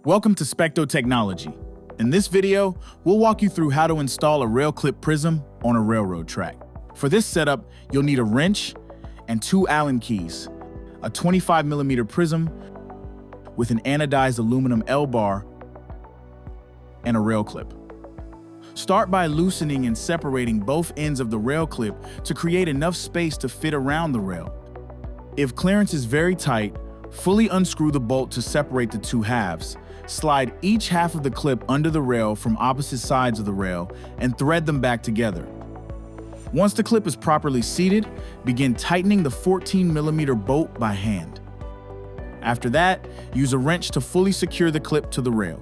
Welcome to Geotechnology. In this video, we'll walk you through how to install a rail clip prism on a railroad track. For this setup, you'll need a wrench and 2 Allen keys, a 25mm prism with an anodized aluminum L-bar, and a rail clip. Start by loosening and separating both ends of the rail clip to create enough space to fit around the rail. If clearance is very tight, fully unscrew the bolt to separate the 2 halves. Slide each half of the clip under the rail from opposite sides of the rail and thread them back together. Once the clip is properly seated, begin tightening the 14mm bolt by hand. After that, use a wrench to fully secure the clip to the rail.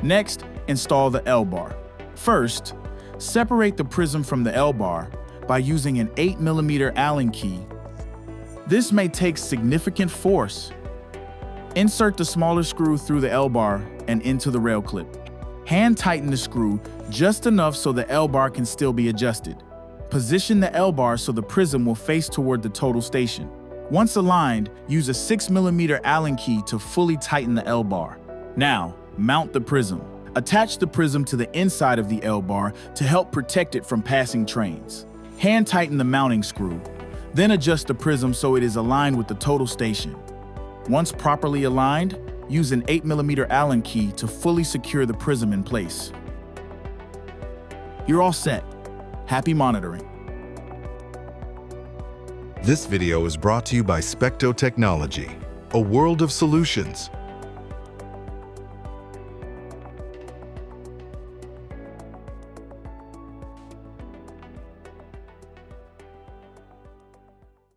Next, install the L-bar. First, separate the prism from the L-bar by using an 8mm Allen key. This may take significant force. Insert the smaller screw through the L-bar and into the rail clip. Hand tighten the screw just enough so the L-bar can still be adjusted. Position the L-bar so the prism will face toward the total station. Once aligned, use a 6mm Allen key to fully tighten the L-bar. Now, mount the prism. Attach the prism to the inside of the L-bar to help protect it from passing trains. Hand tighten the mounting screw, then adjust the prism so it is aligned with the total station. Once properly aligned, use an 8mm Allen key to fully secure the prism in place. You're all set. Happy monitoring. This video is brought to you by Geotechnology, a world of solutions.